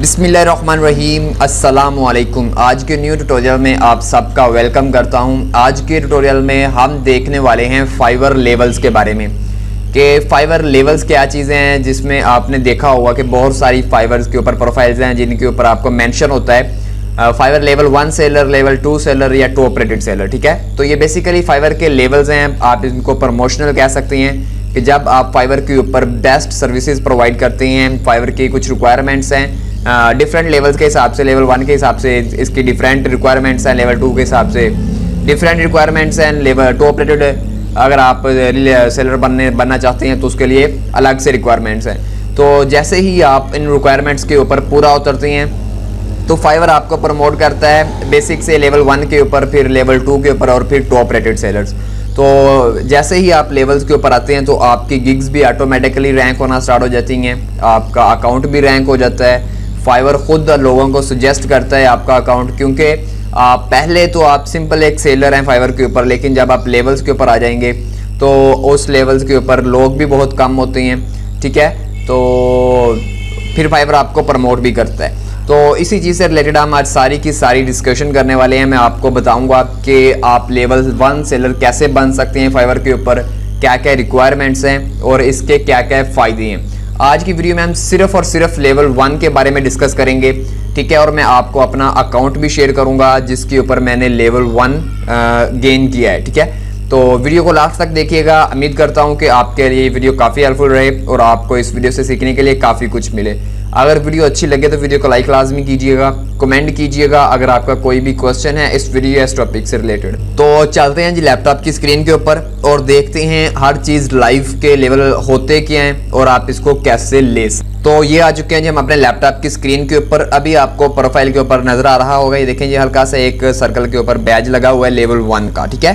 बिस्मिल्लाहिर्रहमानिर्रहीम अस्सलामुअलैकुम। आज के न्यू ट्यूटोरियल में आप सबका वेलकम करता हूं। आज के ट्यूटोरियल में हम देखने वाले हैं फाइवर लेवल्स के बारे में कि फाइवर लेवल्स क्या चीज़ें हैं, जिसमें आपने देखा होगा कि बहुत सारी फाइवर्स के ऊपर प्रोफाइल्स हैं जिनके ऊपर आपको मेंशन होता है Fiverr level 1 seller, level 2 seller या टॉप रेटेड सेलर। ठीक है, तो ये बेसिकली फाइवर के लेवल्स हैं। आप इनको प्रमोशनल कह सकते हैं कि जब आप फाइवर के ऊपर बेस्ट सर्विसेज प्रोवाइड करते हैं। फाइवर की कुछ रिक्वायरमेंट्स हैं डिफरेंट लेवल्स के हिसाब से। लेवल 1 के हिसाब से इसकी डिफरेंट रिक्वायरमेंट्स हैं, लेवल 2 के हिसाब से डिफरेंट रिक्वायरमेंट्स हैं। लेवल टॉप रेटेड अगर आप सेलर बनना चाहते हैं तो उसके लिए अलग से रिक्वायरमेंट्स हैं। तो जैसे ही आप इन रिक्वायरमेंट्स के ऊपर पूरा उतरते हैं तो फाइवर आपको प्रमोट करता है बेसिक से लेवल 1 के ऊपर, फिर लेवल 2 के ऊपर और फिर टॉप रेटेड सेलर्स। तो जैसे ही आप लेवल्स के ऊपर आते हैं तो आपकी गिग्स भी ऑटोमेटिकली रैंक होना स्टार्ट हो जाती हैं, आपका अकाउंट भी रैंक हो जाता है। फाइवर खुद लोगों को सजेस्ट करता है आपका अकाउंट, क्योंकि पहले तो आप सिंपल एक सेलर हैं फाइवर के ऊपर, लेकिन जब आप लेवल्स के ऊपर आ जाएंगे तो उस लेवल्स के ऊपर लोग भी बहुत कम होते हैं। ठीक है, तो फिर फाइवर आपको प्रमोट भी करता है। तो इसी चीज़ से रिलेटेड हम आज सारी की सारी डिस्कशन करने वाले हैं। मैं आपको बताऊंगा कि आप लेवल 1 सेलर कैसे बन सकते हैं फाइवर के ऊपर, क्या क्या रिक्वायरमेंट्स हैं और इसके क्या क्या फ़ायदे हैं। आज की वीडियो में हम सिर्फ और सिर्फ लेवल 1 के बारे में डिस्कस करेंगे। ठीक है, और मैं आपको अपना अकाउंट भी शेयर करूंगा जिसके ऊपर मैंने लेवल 1 गेन किया है। ठीक है, तो वीडियो को लास्ट तक देखिएगा। उम्मीद करता हूं कि आपके लिए वीडियो काफ़ी हेल्पफुल रहे और आपको इस वीडियो से सीखने के लिए काफ़ी कुछ मिले। अगर वीडियो अच्छी लगे तो वीडियो को लाइक लाजमी कीजिएगा, कमेंट कीजिएगा अगर आपका कोई भी क्वेश्चन है इस वीडियो या इस टॉपिक से रिलेटेड। तो चलते हैं जी लैपटॉप की स्क्रीन के ऊपर और देखते हैं हर चीज़ लाइव के लेवल होते क्या हैं और आप इसको कैसे ले सकते। तो ये आ चुके हैं जी हम अपने लैपटॉप की स्क्रीन के ऊपर। अभी आपको प्रोफाइल के ऊपर नजर आ रहा होगा, ये देखें जी हल्का सा एक सर्कल के ऊपर बैज लगा हुआ है लेवल 1 का। ठीक है,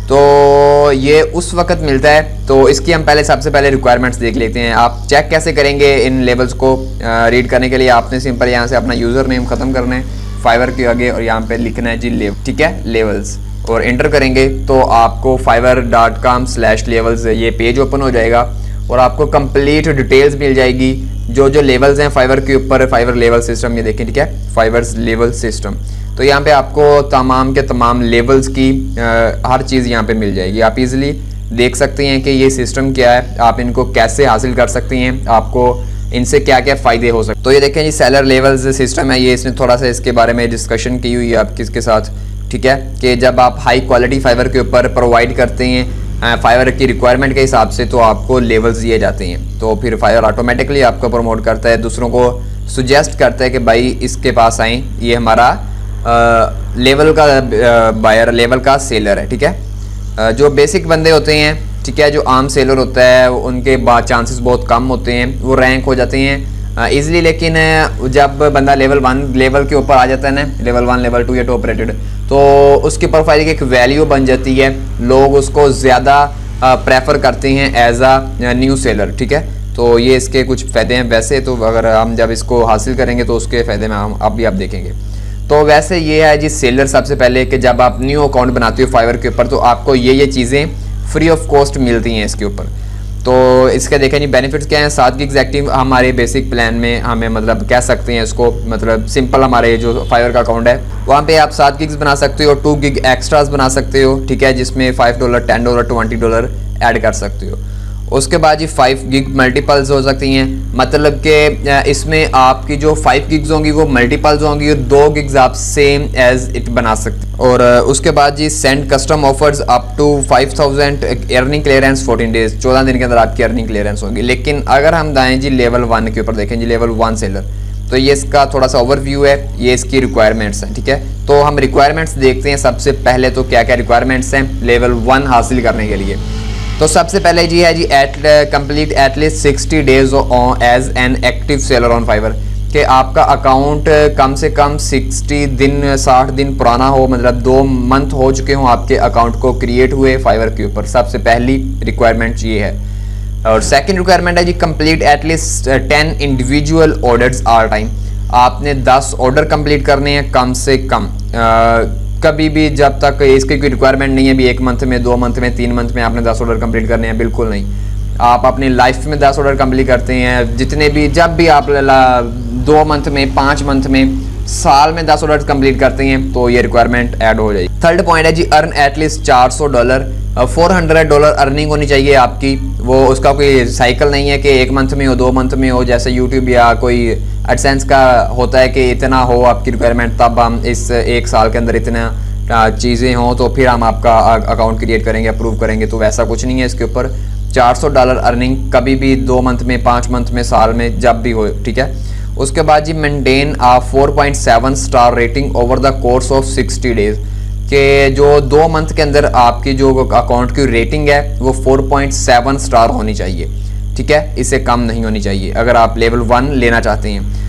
तो ये उस वक्त मिलता है। तो इसकी हम सबसे पहले रिक्वायरमेंट्स देख लेते हैं। आप चेक कैसे करेंगे इन लेवल्स को रीड करने के लिए आपने सिंपल यहाँ से अपना यूज़र नेम ख़त्म करना है फाइवर के आगे और यहाँ पे लिखना है जी लेवल। ठीक है, लेवल्स और एंटर करेंगे तो आपको fiverr.com/levels ये पेज ओपन हो जाएगा और आपको कंप्लीट डिटेल्स मिल जाएगी जो लेवल्स हैं फाइवर के ऊपर। फाइवर लेवल सिस्टम ये देखें, ठीक है, फाइवर्स लेवल सिस्टम। तो यहाँ पे आपको तमाम के तमाम लेवल्स की हर चीज़ यहाँ पे मिल जाएगी। आप इजीली देख सकते हैं कि ये सिस्टम क्या है, आप इनको कैसे हासिल कर सकते हैं, आपको इनसे क्या क्या फ़ायदे हो सकते हैं। तो ये देखें जी सेलर लेवल्स सिस्टम है, ये इसने थोड़ा सा इसके बारे में डिस्कशन की हुई है आप किसके साथ। ठीक है, कि जब आप हाई क्वालिटी फाइवर के ऊपर प्रोवाइड करते हैं फाइवर की रिक्वायरमेंट के हिसाब से तो आपको लेवल्स दिए जाते हैं। तो फिर फाइवर ऑटोमेटिकली आपको प्रमोट करता है, दूसरों को सुजेस्ट करता है कि भाई इसके पास आएँ, ये हमारा लेवल का बायर, लेवल का सेलर है। ठीक है, जो बेसिक बंदे होते हैं, ठीक है, जो आम सेलर होता है उनके चांसेस बहुत कम होते हैं, वो रैंक हो जाते हैं इजीली। लेकिन जब बंदा लेवल 1 लेवल के ऊपर आ जाता है ना, लेवल 1 लेवल 2 या टॉप रेटेड, तो उसकी प्रोफाइल की एक वैल्यू बन जाती है, लोग उसको ज़्यादा प्रेफर करते हैं एज आ न्यू सेलर। ठीक है, तो ये इसके कुछ फ़ायदे हैं। वैसे तो अगर हम जब इसको हासिल करेंगे तो उसके फ़ायदे में हम अब भी आप देखेंगे। तो वैसे ये है जी सेलर सबसे पहले कि जब आप न्यू अकाउंट बनाते हो फाइवर के ऊपर तो आपको ये चीज़ें फ्री ऑफ कॉस्ट मिलती हैं इसके ऊपर। तो इसके देखें जी बेनिफिट्स क्या हैं। 7 गिग्स एक्टिव हमारे बेसिक प्लान में हमें मतलब कह सकते हैं इसको, मतलब सिंपल हमारे जो फाइवर का अकाउंट है वहाँ पे आप 7 गिग्स बना सकते हो, 2 गिग एक्स्ट्रास बना सकते हो। ठीक है, जिसमें $5 $10 $20 ऐड कर सकते हो। उसके बाद जी 5 गिग मल्टीपल्स हो सकती हैं, मतलब कि इसमें आपकी जो 5 गिग्स होंगी वो मल्टीपल्स होंगी और 2 गिग्स आप सेम एज इट बना सकते हैं। और उसके बाद जी send custom offers up to 5000 earning clearance 14 days, 14 दिन के अंदर आपकी अर्निंग क्लियरेंस होगी। लेकिन अगर हम दाएँ जी लेवल 1 के ऊपर देखें जी लेवल 1 सेलर, तो ये इसका थोड़ा सा ओवरव्यू है, ये इसकी रिक्वायरमेंट्स हैं। ठीक है, तो हम रिक्वायरमेंट्स देखते हैं सबसे पहले तो क्या क्या रिक्वायरमेंट्स हैं लेवल 1 हासिल करने के लिए। तो सबसे पहले जी है जी complete at least 60 days as an active seller on Fiverr, कि आपका अकाउंट कम से कम 60 दिन पुराना हो, मतलब 2 मंथ हो चुके हों आपके अकाउंट को क्रिएट हुए फाइवर के ऊपर। सबसे पहली रिक्वायरमेंट ये है। और सेकंड रिक्वायरमेंट है जी complete at least 10 individual orders all time, आपने 10 ऑर्डर कंप्लीट करने हैं कम से कम। कभी भी जब तक इसकी कोई रिक्वायरमेंट नहीं है भी 1 मंथ में, 2 मंथ में, 3 मंथ में आपने 10 ऑर्डर कंप्लीट करने हैं, बिल्कुल नहीं। आप अपनी लाइफ में 10 ऑर्डर कंप्लीट करते हैं, जितने भी जब भी आप 2 मंथ में, 5 मंथ में, साल में 10 ऑर्डर कंप्लीट करते हैं तो ये रिक्वायरमेंट ऐड हो जाएगी। थर्ड पॉइंट है जी अर्न एटलीस्ट $400, $400 अर्निंग होनी चाहिए आपकी। वो उसका कोई साइकिल नहीं है कि 1 मंथ में हो, 2 मंथ में हो, जैसे यूट्यूब या कोई एडसेंस का होता है कि इतना हो आपकी रिक्वायरमेंट तब हम इस 1 साल के अंदर इतना चीज़ें हों तो फिर हम आपका अकाउंट क्रिएट करेंगे, अप्रूव करेंगे। तो वैसा कुछ नहीं है इसके ऊपर। $400 अर्निंग कभी भी 2 मंथ में, 5 मंथ में, साल में, जब भी हो, ठीक है। उसके बाद जी maintain 4.7 star rating over the course of 60 days, कि जो 2 मंथ के अंदर आपकी जो अकाउंट की रेटिंग है वो 4.7 स्टार होनी चाहिए, ठीक है। इससे कम नहीं होनी चाहिए अगर आप लेवल 1 लेना चाहते हैं।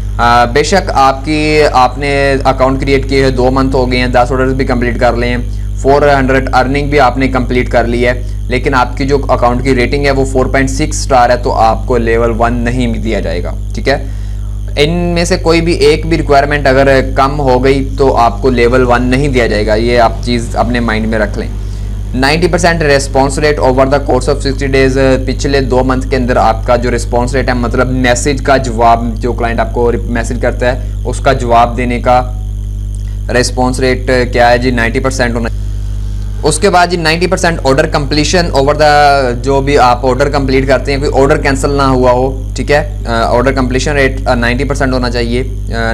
बेशक आपने अकाउंट क्रिएट किए हैं, 2 मंथ हो गए हैं, 10 ऑर्डर्स भी कंप्लीट कर लिए हैं, 400 अर्निंग भी आपने कंप्लीट कर ली है, लेकिन आपकी जो अकाउंट की रेटिंग है वो 4.6 स्टार है, तो आपको लेवल 1 नहीं दिया जाएगा, ठीक है। इनमें से कोई भी एक भी रिक्वायरमेंट अगर कम हो गई तो आपको लेवल 1 नहीं दिया जाएगा। ये आप चीज़ अपने माइंड में रख लें। 90% response rate over the course of 60 days, पिछले 2 मंथ के अंदर आपका जो रिस्पॉन्स रेट है, मतलब मैसेज का जवाब, जो क्लाइंट आपको मैसेज करता है उसका जवाब देने का रिस्पॉन्स रेट क्या है जी, 90% होना। उसके बाद जी 90% ऑर्डर कंप्लीशन ओवर द, जो भी आप ऑर्डर कंप्लीट करते हैं, कोई ऑर्डर कैंसिल ना हुआ हो, ठीक है। ऑर्डर कंप्लीशन रेट 90% होना चाहिए।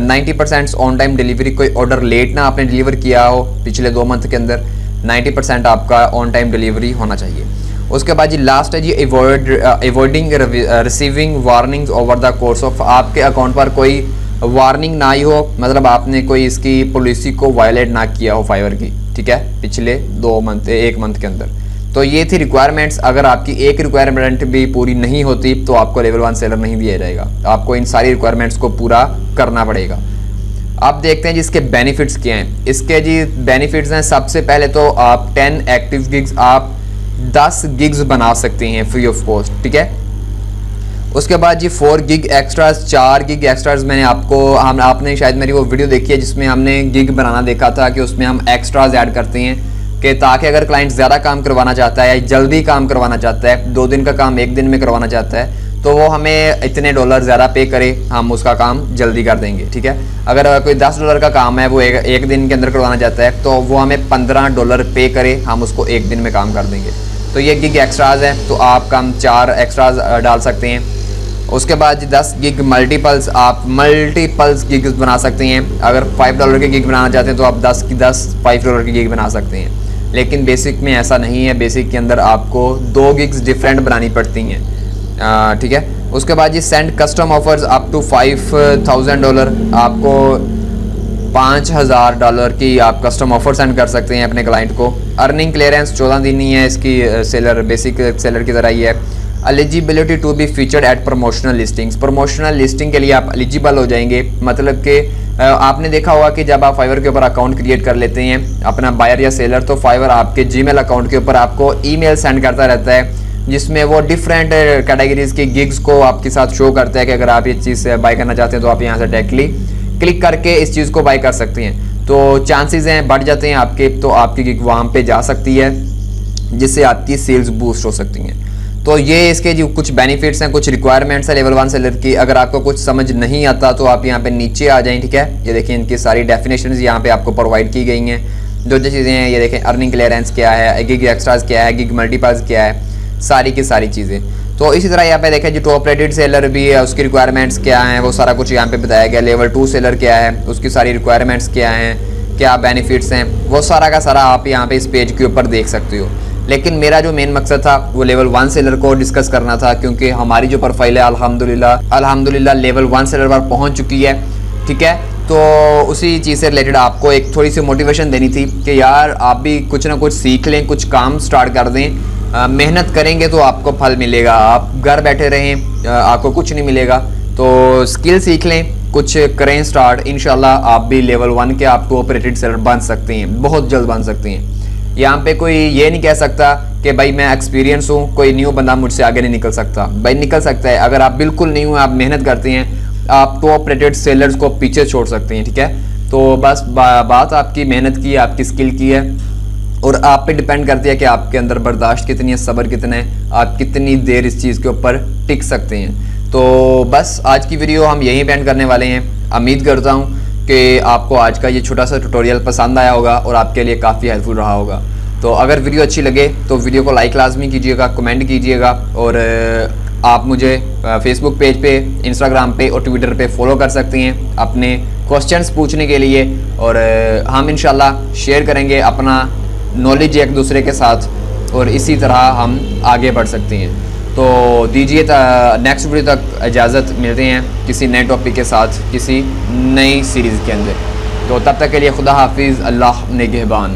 90% ऑन टाइम डिलीवरी, कोई ऑर्डर लेट ना आपने डिलीवर किया हो पिछले 2 मंथ के अंदर, 90% आपका ऑन टाइम डिलीवरी होना चाहिए। उसके बाद जी लास्ट है जी avoiding receiving warnings over the course of, आपके अकाउंट पर कोई वार्निंग ना ही हो, मतलब आपने कोई इसकी पॉलिसी को वायलेट ना किया हो फाइवर की, ठीक है, पिछले 1 मंथ के अंदर। तो ये थी रिक्वायरमेंट्स। अगर आपकी एक रिक्वायरमेंट भी पूरी नहीं होती तो आपको लेवल 1 सेलर नहीं दिया जाएगा, आपको इन सारी रिक्वायरमेंट्स को पूरा करना पड़ेगा। अब देखते हैं जी इसके बेनिफिट्स क्या हैं। इसके जी बेनिफिट्स हैं, सबसे पहले तो आप 10 एक्टिव गिग्स, आप 10 गिग्स बना सकते हैं फ्री ऑफ कॉस्ट, ठीक है। उसके बाद जी 4 गिग एक्स्ट्राज, 4 गिग एक्स्ट्राज मैंने आपने शायद मेरी वो वीडियो देखी है जिसमें हमने गिग बनाना देखा था कि उसमें हम एक्स्ट्राज ऐड करते हैं कि ताकि अगर क्लाइंट ज़्यादा काम करवाना चाहता है या जल्दी काम करवाना चाहता है, 2 दिन का काम 1 दिन में करवाना चाहता है, तो वो हमें इतने $, ज़्यादा पे करे, हम उसका काम जल्दी कर देंगे, ठीक है। अगर कोई $10 का काम है वो एक दिन के अंदर करवाना चाहता है तो वो हमें $15 पे करे, हम उसको 1 दिन में काम कर देंगे। तो ये गिग एक्स्ट्राज है, तो आप काम 4 एक्स्ट्राज डाल सकते हैं। उसके बाद 10 गिग मल्टीपल्स, आप मल्टीपल्स गिग्स बना सकते हैं। अगर $5 के गिग बनाना चाहते हैं तो आप 10 की 10 $5 की गिग बना सकते हैं, लेकिन बेसिक में ऐसा नहीं है। बेसिक के अंदर आपको 2 गिग्स डिफरेंट बनानी पड़ती हैं, ठीक है। उसके बाद ये send custom offers up to $5,000, आपको $5,000 की आप कस्टम ऑफर सेंड कर सकते हैं अपने क्लाइंट को। अर्निंग क्लियरेंस 14 दिन ही है इसकी, सेलर बेसिक सेलर की तरह ही है। Eligibility to be featured at promotional listings, promotional listing के लिए आप एलिजिबल हो जाएंगे। मतलब कि आपने देखा होगा कि जब आप फाइवर के ऊपर अकाउंट क्रिएट कर लेते हैं अपना बायर या सेलर, तो फाइवर आपके जीमेल अकाउंट के ऊपर आपको ईमेल सेंड करता रहता है जिसमें वो डिफरेंट कैटेगरीज के गिग्स को आपके साथ शो करता है कि अगर आप ये चीज़ बाय करना चाहते हैं तो आप यहाँ से डायरेक्टली क्लिक करके इस चीज़ को बाय कर सकते हैं। तो चांसेस हैं बढ़ जाते हैं आपके, तो आपकी गिग वहाँ पे जा सकती है जिससे आपकी सेल्स बूस्ट हो सकती हैं। तो ये इसके जो कुछ बेनिफिट्स हैं, कुछ रिक्वायरमेंट्स है लेवल 1 सेलर की। अगर आपको कुछ समझ नहीं आता तो आप यहाँ पे नीचे आ जाएं, ठीक है। ये देखिए इनकी सारी डेफिनेशंस यहाँ पे आपको प्रोवाइड की गई हैं। जो चीज़ें हैं ये देखें, अर्निंग क्लियरेंस क्या है, गिग एक्स्ट्राज क्या है, गिग मल्टीपल्स क्या है, सारी की सारी चीज़ें। तो इसी तरह यहाँ पे देखें जो टॉप रेटेड सेलर भी है उसकी रिक्वायरमेंट्स क्या हैं, वो सारा कुछ यहाँ पे बताया गया। लेवल 2 सेलर क्या है, उसकी सारी रिक्वायरमेंट्स क्या हैं, क्या बेनिफिट्स हैं, वो सारा का सारा आप यहाँ पे इस पेज के ऊपर देख सकते हो। लेकिन मेरा जो मेन मकसद था वो लेवल 1 सेलर को डिस्कस करना था, क्योंकि हमारी जो प्रोफाइल है अल्हम्दुलिल्लाह लेवल 1 सेलर पर पहुँच चुकी है, ठीक है। तो उसी चीज़ से रिलेटेड आपको एक थोड़ी सी मोटिवेशन देनी थी कि यार आप भी कुछ ना कुछ सीख लें, कुछ काम स्टार्ट कर दें। मेहनत करेंगे तो आपको फल मिलेगा, आप घर बैठे रहें आपको कुछ नहीं मिलेगा। तो स्किल सीख लें, कुछ करें स्टार्ट, इंशाल्लाह आप भी लेवल 1 के आप कोऑपरेटेड सेलर बन सकते हैं, बहुत जल्द बन सकते हैं। यहाँ पे कोई ये नहीं कह सकता कि भाई मैं एक्सपीरियंस हूँ, कोई न्यू बंदा मुझसे आगे नहीं निकल सकता। भाई निकल सकता है, अगर आप बिल्कुल न्यू हैं, आप मेहनत करते हैं, आप टॉप रेटेड सेलर्स को पीछे छोड़ सकते हैं, ठीक है। तो बस बात आपकी मेहनत की, आपकी स्किल की है। और आप पे डिपेंड करती है कि आपके अंदर बर्दाश्त कितनी है, सब्र कितना है, आप कितनी देर इस चीज़ के ऊपर टिक सकते हैं। तो बस आज की वीडियो हम यहीं पे एंड करने वाले हैं। उम्मीद करता हूँ कि आपको आज का ये छोटा सा ट्यूटोरियल पसंद आया होगा और आपके लिए काफ़ी हेल्पफुल रहा होगा। तो अगर वीडियो अच्छी लगे तो वीडियो को लाइक लाजमी कीजिएगा, कमेंट कीजिएगा, और आप मुझे फेसबुक पेज पे, इंस्टाग्राम पे और ट्विटर पे फॉलो कर सकती हैं अपने क्वेश्चंस पूछने के लिए। और हम इंशाल्लाह शेयर करेंगे अपना नॉलेज एक दूसरे के साथ, और इसी तरह हम आगे बढ़ सकते हैं। तो दीजिए नेक्स्ट वीडियो तक इजाज़त, मिलते हैं किसी नए टॉपिक के साथ किसी नई सीरीज़ के अंदर। तो तब तक के लिए खुदा हाफिज़, अल्लाह निगहबान।